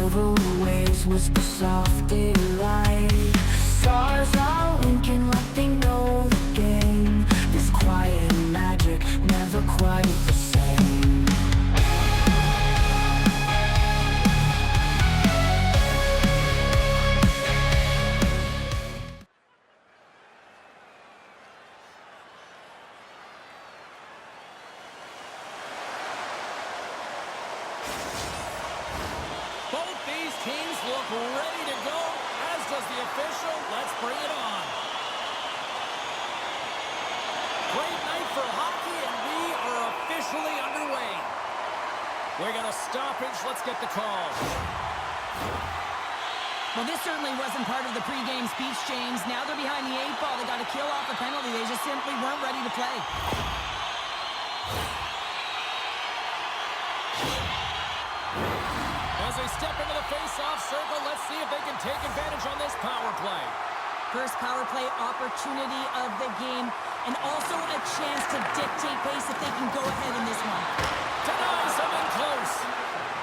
silver waves whisper softly light. Stars are winking like they know the game. This quiet magic, never quite the same. Both these teams look ready to go, as does the official. Let's bring it on. Great night for hockey, and we are officially underway. We got a stoppage. Let's get the call. Well, this certainly wasn't part of the pregame speech, James. Now they're behind the 8 ball. They got to kill off a penalty. They just simply weren't ready to play. As they step into the face-off circle, let's see if they can take advantage on this power play. First power play opportunity of the game, and also a chance to dictate pace if they can go ahead in this one. Denies him in close.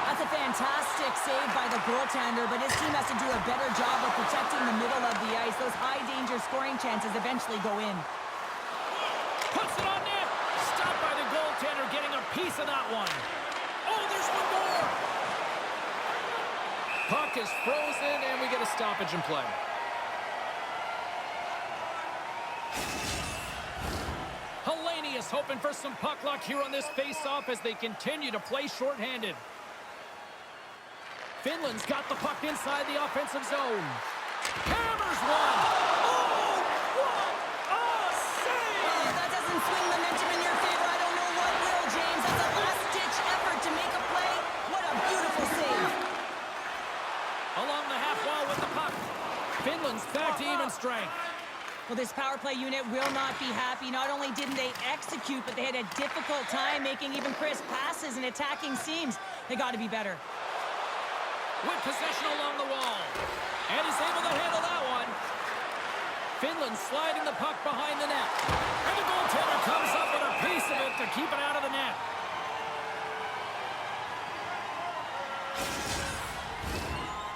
That's a fantastic save by the goaltender, but his team has to do a better job of protecting the middle of the ice. Those high-danger scoring chances eventually go in. Puts it on net. Stopped by the goaltender, getting a piece of that one. Oh, there's one more. Puck is frozen, and we get a stoppage in play. Hellenius hoping for some puck luck here on this face-off as they continue to play shorthanded. Finland's got the puck inside the offensive zone. Hammers one. Oh, what a save! If that doesn't swing momentum in your favor, I don't know what will, James. That's a last-ditch effort to make a play. What a beautiful save. Along the half wall with the puck. Finland's back to even strength. Well, this power play unit will not be happy. Not only didn't they execute, but they had a difficult time making even crisp passes and attacking seams. They got to be better. With possession along the wall. And he's able to handle that one. Finland sliding the puck behind the net. And the goaltender comes up with a piece of it to keep it out of the net.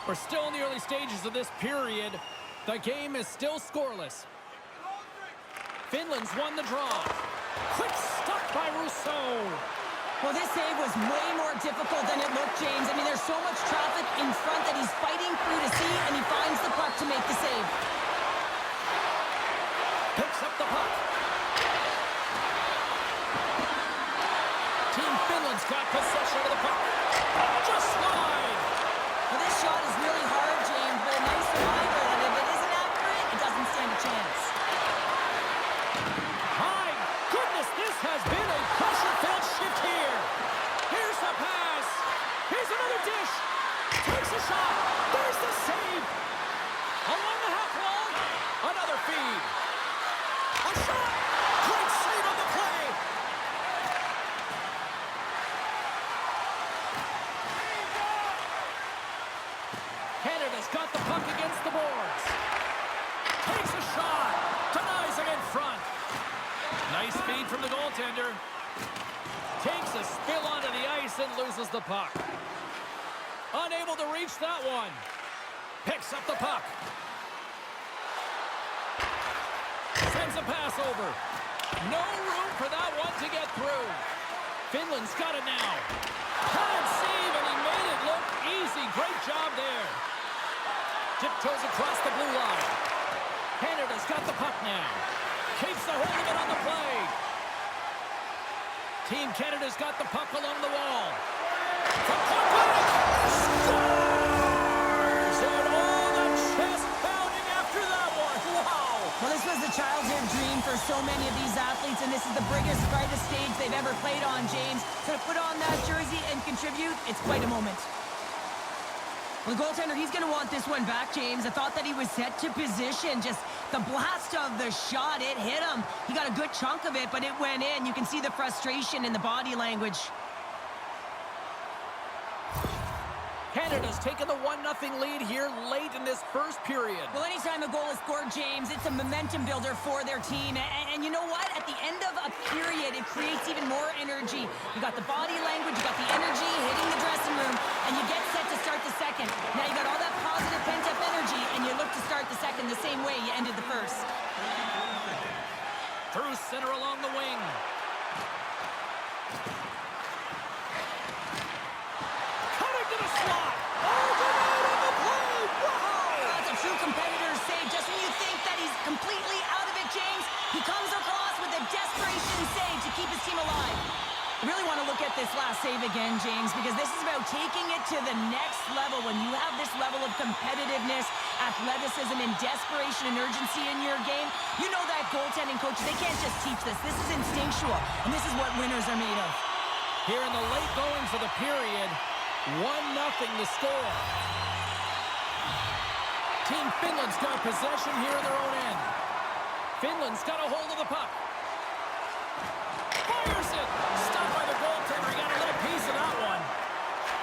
We're still in the early stages of this period. The game is still scoreless. Finland's won the draw. Quick stop by Rousseau. Well, this save was way more difficult than it looked, James. I mean, there's so much traffic in front that he's fighting through to see, and he finds the puck to make the save. Picks up the puck. Team Finland's got possession of the puck. Just slide. Well, this shot is really hard, James, but a nice reminder that if it isn't accurate, it doesn't stand a chance. My goodness, this has been a pressure-filled shift here. Here's the pass. Here's another dish. Takes a shot. There's the save. Along the half wall. Another feed. A shot. Great save on the play. Canada's got the puck against the boards. Takes a shot. Denies it in front. Nice feed from the goaltender. Takes a spill onto the ice and loses the puck. Unable to reach that one. Picks up the puck. Sends a pass over. No room for that one to get through. Finland's got it now. Can't save, and he made it look easy. Great job there. Tiptoes across the blue line. Canada's got the puck now. Keeps a hold of it on the play. Team Canada's got the puck along the wall. From point blank. Scores! And all the chest pounding after that one. Wow! Well, this was the childhood dream for so many of these athletes, and this is the biggest, brightest stage they've ever played on, James. So to put on that jersey and contribute, it's quite a moment. Well, the goaltender, he's going to want this one back, James. I thought that he was set to position. Just the blast of the shot, it hit him. He got a good chunk of it, but it went in. You can see the frustration in the body language. Canada's taken the 1-0 lead here late in this first period. Well, anytime a goal is scored, James, it's a momentum builder for their team. And you know what? At the end of a period, it creates even more energy. You got the body language, you got the energy hitting the dressing room, and you get set to start the second. Now you got all that positive pent-up energy, and you look to start the second the same way you ended the first. Through center along the wing. Cutting to the slot. Overloading the play. Wow! That's a true competitor's save. Just when you think that he's completely out of it, James, he comes across with a desperation save to keep his team alive. I really want to look at this last save again, James, because this is about taking it to the next level. When you have this level of competitiveness, athleticism, and desperation and urgency in your game, you know that goaltending coaches, they can't just teach this. This is instinctual, and this is what winners are made of. Here in the late goings of the period, 1-0 the score. Team Finland's got possession here in their own end. Finland's got a hold of the puck. Fires it! Stopped by the goaltender. He got a little piece of that one.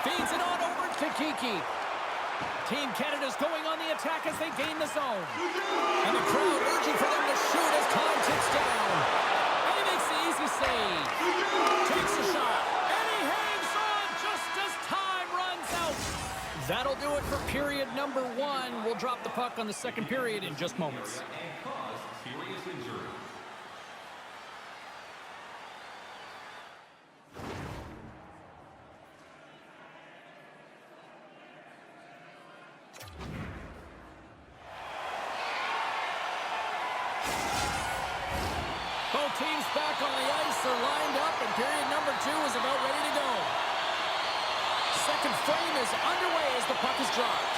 Feeds it on over to Kiki. Team Canada's going on the attack as they gain the zone. And the crowd urging for them to shoot as time ticks down. And he makes the easy save. Takes a shot. And he hangs on just as time runs out. That'll do it for period number 1. We'll drop the puck on the second period in just moments. Both teams back on the ice are lined up, and period number 2 is about ready to go. Second frame is underway as the puck is dropped.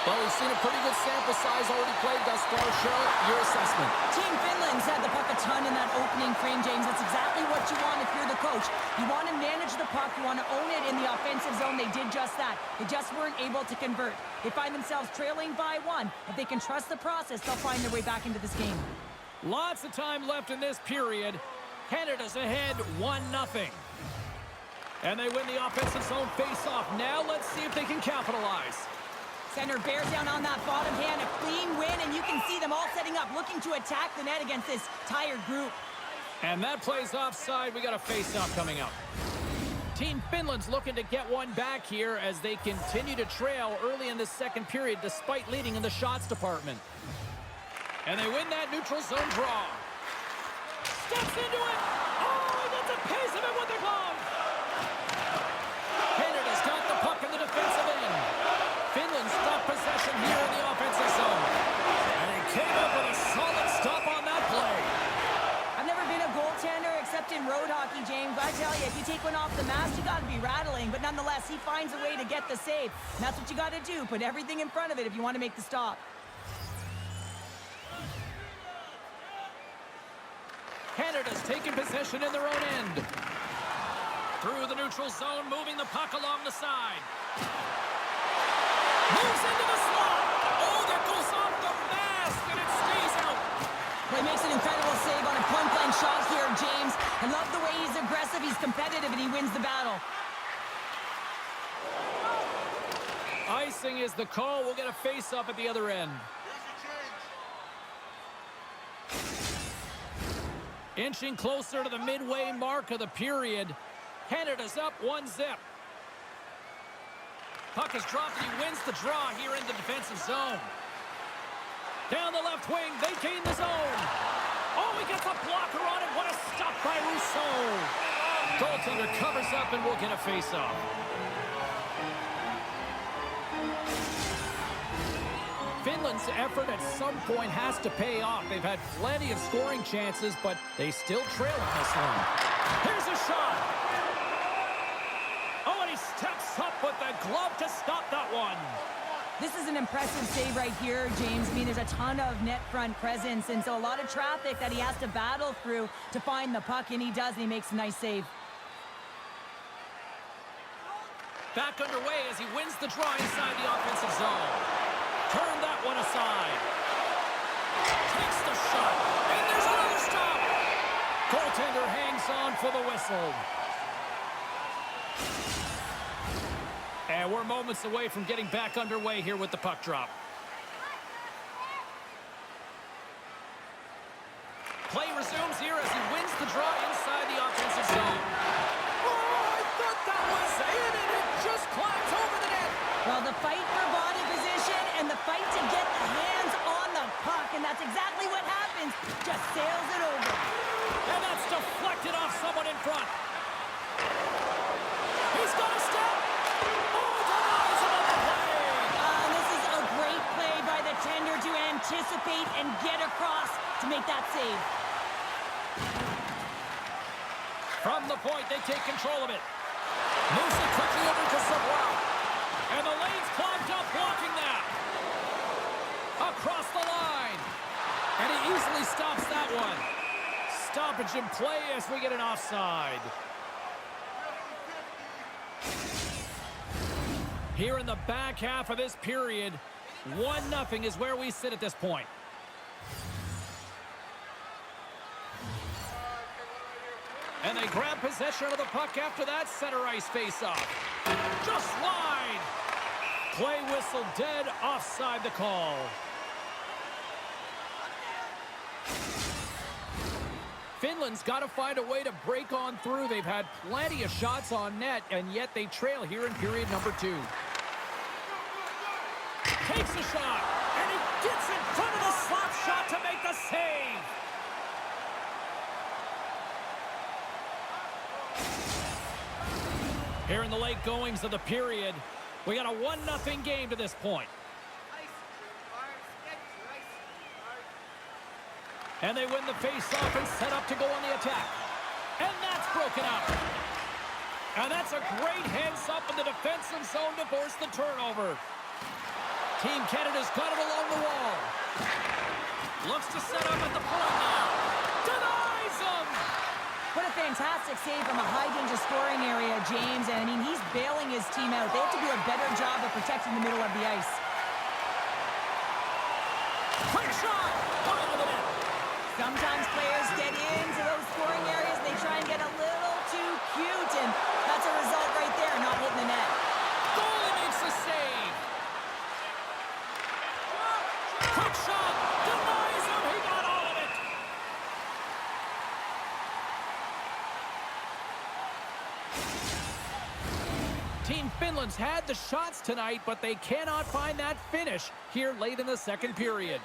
Well, we've seen a pretty good sample size already played thus far. Cheryl, your assessment. Team Finland's had the puck a ton in that opening frame, James. That's exactly what you want if you're the coach. You want to manage the puck. You want to own it in the offensive zone. They did just that. They just weren't able to convert. They find themselves trailing by 1. If they can trust the process, they'll find their way back into this game. Lots of time left in this period. Canada's ahead 1-0. And they win the offensive zone face-off. Now let's see if they can capitalize. Center bears down on that bottom hand, a clean win, and you can see them all setting up, looking to attack the net against this tired group. And that play's offside. We got a face-off coming up. Team Finland's looking to get one back here as they continue to trail early in the second period despite leading in the shots department. And they win that neutral zone draw. Steps into it. Oh, he gets a piece of it with the glove. Canada's got the puck in the defensive end. Finland's got possession here in the offensive zone. And he came up with a solid stop on that play. I've never been a goaltender except in road hockey, James. But I tell you, if you take one off the mast, you got to be rattling. But nonetheless, he finds a way to get the save. And that's what you got to do. Put everything in front of it if you want to make the stop. Canada's taking possession in their own end. Through the neutral zone, moving the puck along the side. Moves into the slot. Oh, that goes off the mask, and it stays out. Well, he makes an incredible save on a point-blank shot here, James. I love the way he's aggressive, he's competitive, and he wins the battle. Icing is the call. We'll get a face-up at the other end. Inching closer to the midway mark of the period. Canada's up 1-0. Puck is dropped and he wins the draw here in the defensive zone. Down the left wing, they gain the zone. Oh, he gets a blocker on it. What a stop by Rousseau. Goaltender covers up and we'll get a face-off. Finland's effort at some point has to pay off. They've had plenty of scoring chances, but they still trail in this one. Here's a shot. Oh, and he steps up with the glove to stop that one. This is an impressive save right here, James. I mean, there's a ton of net front presence, and so a lot of traffic that he has to battle through to find the puck, and he does, and he makes a nice save. Back underway as he wins the draw inside the offensive zone. Turn that one aside. Takes the shot. And there's another stop. Goaltender hangs on for the whistle. And we're moments away from getting back underway here with the puck drop. Play resumes here as he wins the draw inside the offensive zone. Oh, I thought that was it, and it just climbs over the net. Well, the fight for body position and the fight to get the hands on the puck, and that's exactly what happens. Just sails it over. And that's deflected off someone in front. He's got a step. Oh, denies him on the play. This is a great play by the tender to anticipate and get across to make that save. From the point, they take control of it. Moves it quickly over to Sabra. And the lane's clogged up, blocking that. Across the line. And he easily stops that one. Stoppage in play as we get an offside. Here in the back half of this period, 1-0 is where we sit at this point. And they grab possession of the puck after that center ice face-off. Just wide. Play whistle dead, offside the call. Finland's got to find a way to break on through. They've had plenty of shots on net, and yet they trail here in period number 2. Takes a shot, and he gets in front of the slap shot to make the save. Here in the late goings of the period, we got a 1-0 game to this point. And they win the face-off and set up to go on the attack. And that's broken out. And that's a great heads-up in the defensive zone to force the turnover. Team Canada's got it along the wall. Looks to set up at the point now. Denies him! What a fantastic save from a high-danger scoring area, James. And, I mean, he's bailing his team out. They have to do a better job of protecting the middle of the ice. Quick shot! Bottom of the net. Sometimes players get into those scoring areas. They try and get a little too cute. And that's a result right there, not hitting the net. Goalie makes the save. Quick shot! Denies him! He got all of it! Team Finland's had the shots tonight, but they cannot find that finish here late in the second period.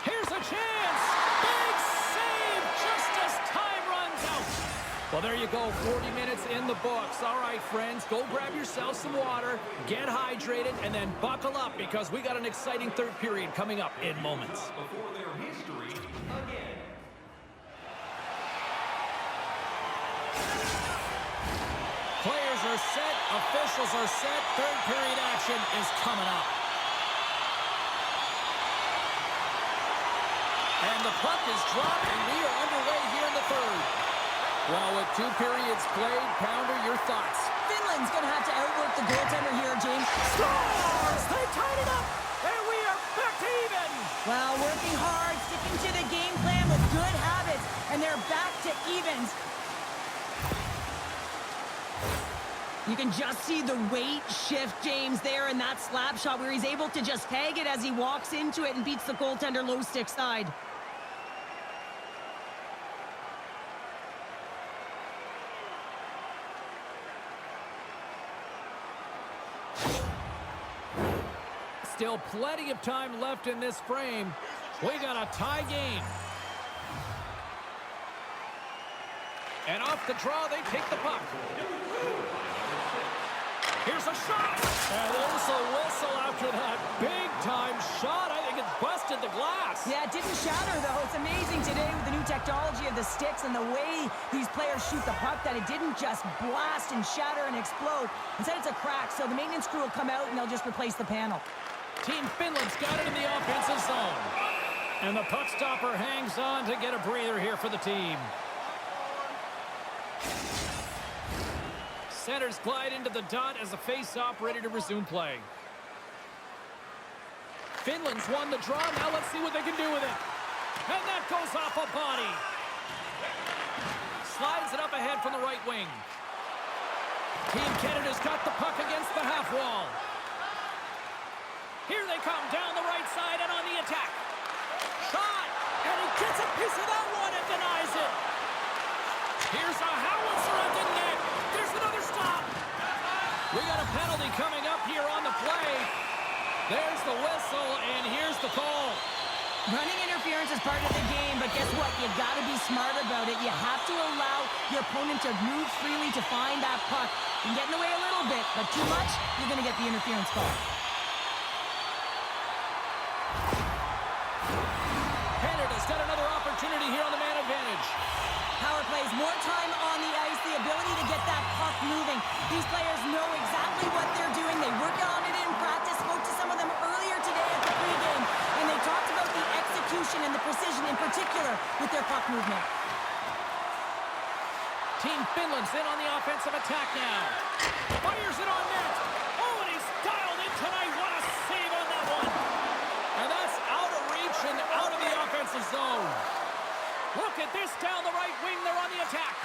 Here's a chance! Big save just as time runs out. Well, there you go, 40 minutes in the books. All right, friends, go grab yourself some water, get hydrated, and then buckle up because we got an exciting third period coming up in moments. Before their history again. Players are set, officials are set, third period action is coming up. And the puck is dropped, and we are underway here in the third. Well, with 2 periods played, Pounder, your thoughts? Finland's going to have to outwork the goaltender here, James. Scores! They tied it up, and we are back to even. Well, working hard, sticking to the game plan with good habits, and they're back to evens. You can just see the weight shift, James, there in that slap shot where he's able to just tag it as he walks into it and beats the goaltender low stick side. Still plenty of time left in this frame. We got a tie game. And off the draw, they take the puck. Here's a shot. And there's a whistle after that big-time shot. I think it's busted the glass. Yeah, it didn't shatter, though. It's amazing today with the new technology of the sticks and the way these players shoot the puck that it didn't just blast and shatter and explode. Instead, it's a crack, so the maintenance crew will come out and they'll just replace the panel. Team Finland's got it in the offensive zone. And the puck stopper hangs on to get a breather here for the team. Centers glide into the dot as a face-off ready to resume play. Finland's won the draw. Now let's see what they can do with it. And that goes off a body. Slides it up ahead from the right wing. Team Canada's got the puck against the half wall. Here they come down the right side and on the attack. Shot! And he gets a piece of that one and denies it. Here's a howitzer at the net. There's another stop. We got a penalty coming up here on the play. There's the whistle, and here's the call. Running interference is part of the game, but guess what? You got to be smart about it. You have to allow your opponent to move freely to find that puck. You can get in the way a little bit, but too much, you're going to get the interference call. Canada's got another opportunity here on the man advantage. Power plays, more time on the ice, the ability to get that puck moving. These players know exactly what they're doing. They work on it in practice. Spoke to some of them earlier today at the pregame, and they talked about the execution and the precision in particular with their puck movement. Team Finland's in on the offensive attack now. Fires it on net. Oh, and he's dialed in tonight. What a save on that one. And that's out of reach and out of the offensive zone. Look at this down the right wing. They're on the attack.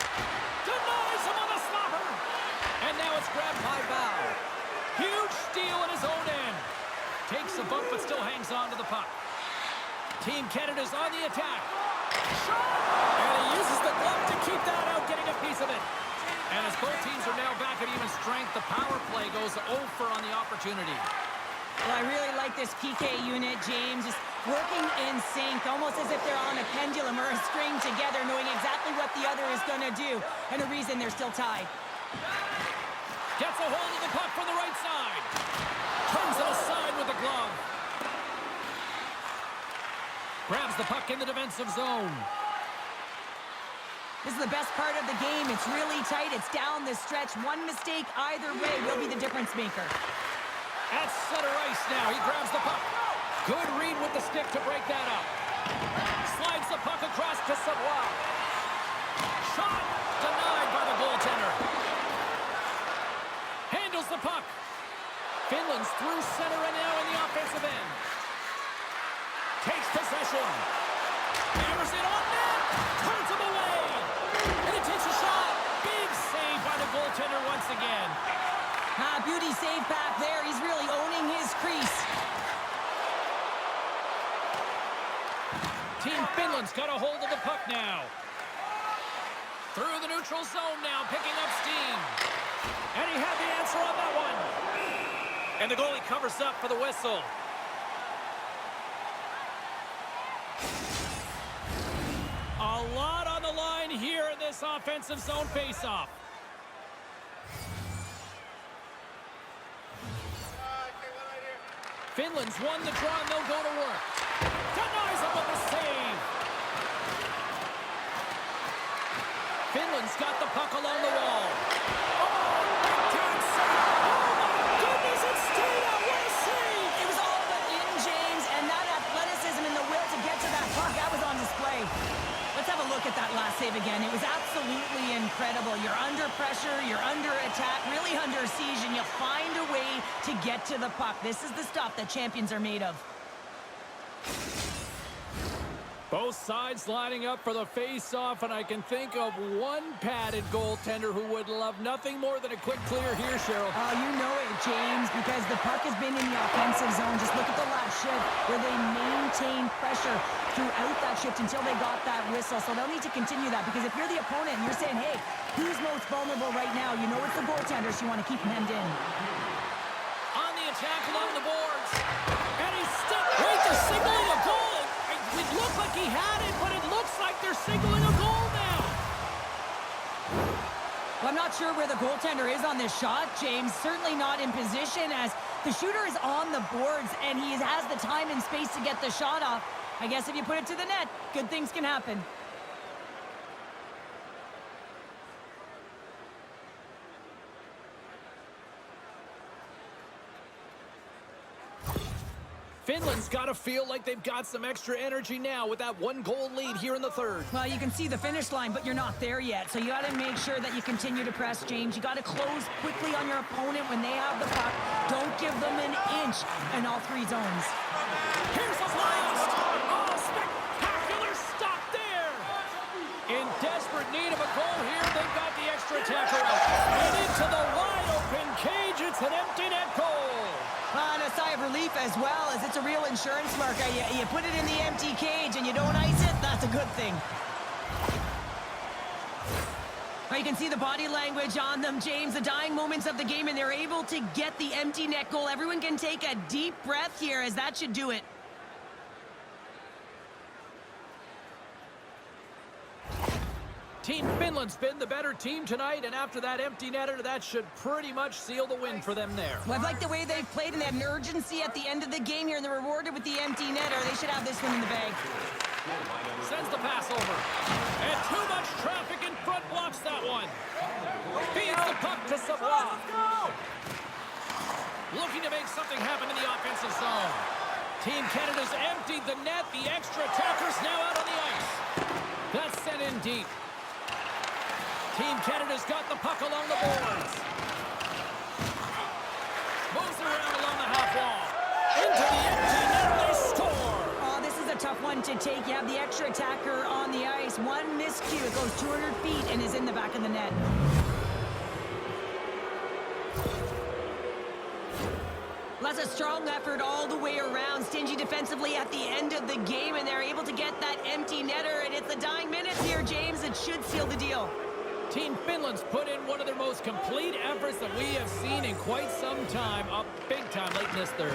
Denies him on the stopper. And now it's grabbed by Bow. Huge steal at his own end. Takes a bump but still hangs on to the puck. Team Canada's on the attack. Shot! And he uses the glove to keep that out, getting a piece of it. And as both teams are now back at even strength, the power play goes over on the opportunity. Well, I really like this PK unit, James. Just working in sync, almost as if they're on a pendulum or a string together, knowing exactly what the other is going to do, and the reason they're still tied. Gets a hold of the puck from the right side. Turns it aside with the glove. Grabs the puck in the defensive zone. This is the best part of the game. It's really tight. It's down the stretch. One mistake either way will be the difference maker. At center ice now. He grabs the puck. Good read with the stick to break that up. Slides the puck across to Savoie. Shot denied by the goaltender. Handles the puck. Finland's through center and now in the offensive end. Takes possession. Hammers it on net. Turns him away. And he takes a shot. Big save by the goaltender once again. Beauty save back there. He's really owning his crease. Team Finland's got a hold of the puck now. Through the neutral zone now, picking up steam. And he had the answer on that one. And the goalie covers up for the whistle. A lot on the line here in this offensive zone faceoff. Finland's won the draw and they'll go to work. Denies him with the save. Finland's got the puck along the wall. Oh, big-time save. Oh, my goodness, it stayed out. What a save. It was all but in, James, and that athleticism and the will to get to that puck, that was on display. Let's have a look at that last save again. It was absolutely incredible. You're under pressure, you're under attack, really under siege, and you find a way to get to the puck. This is the stuff that champions are made of. Both sides lining up for the face-off, and I can think of one padded goaltender who would love nothing more than a quick clear here, Cheryl. Oh, you know it, James, because the puck has been in the offensive zone. Just look at the last shift where they maintained pressure throughout that shift until they got that whistle. So they'll need to continue that, because if you're the opponent and you're saying, hey, who's most vulnerable right now? You know it's the goaltender, so you want to keep him hemmed in. On the attack along the boards. And he's still... Wait, they're signaling a goal. It looked like he had it, but it looks like they're signaling a goal now. Well, I'm not sure where the goaltender is on this shot, James. Certainly not in position, as the shooter is on the boards and he has the time and space to get the shot off. I guess if you put it to the net, good things can happen. Finland's got to feel like they've got some extra energy now with that one-goal lead here in the third. Well, you can see the finish line, but you're not there yet. So you got to make sure that you continue to press, James. You got to close quickly on your opponent when they have the puck. Don't give them an inch in all three zones. Here's the blast! Oh, spectacular stop there! In desperate need of a goal as well, as it's a real insurance marker. You put it in the empty cage and you don't ice it, that's a good thing. Well, you can see the body language on them, James, the dying moments of the game, and they're able to get the empty net goal. Everyone can take a deep breath here, as that should do it. Team Finland's been the better team tonight, and after that empty netter, that should pretty much seal the win for them there. Well, I like the way they've played and they had an urgency at the end of the game here, and they're rewarded with the empty netter. They should have this one in the bag. Sends the pass over. And too much traffic in front blocks that one. Feeds the puck to Savoie. Looking to make something happen in the offensive zone. Team Canada's emptied the net. The extra attackers now out on the ice. That's sent in deep. Team Canada's got the puck along the boards. Moves it around along the half wall. Into the empty net, they score! Oh, this is a tough one to take. You have the extra attacker on the ice. One miscue, it goes 200 feet and is in the back of the net. Well, that's a strong effort all the way around. Stingy defensively at the end of the game, and they're able to get that empty netter, and it's the dying minutes here, James. It should seal the deal. Team Finland's put in one of their most complete efforts that we have seen in quite some time. Up big time late in this third.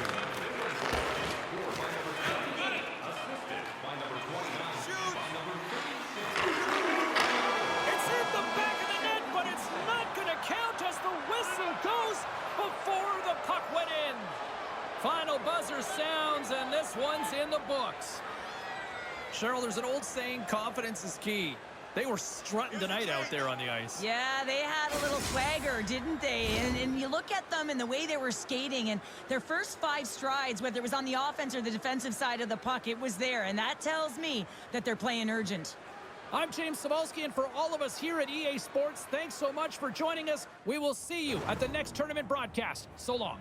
It's in the back of the net, but it's not going to count as the whistle goes before the puck went in. Final buzzer sounds, and this one's in the books. Cheryl, there's an old saying, confidence is key. They were strutting tonight out there on the ice. Yeah, they had a little swagger, didn't they? And you look at them and the way they were skating, and their first 5 strides, whether it was on the offense or the defensive side of the puck, it was there. And that tells me that they're playing urgent. I'm James Cybulski, and for all of us here at EA Sports, thanks so much for joining us. We will see you at the next tournament broadcast. So long.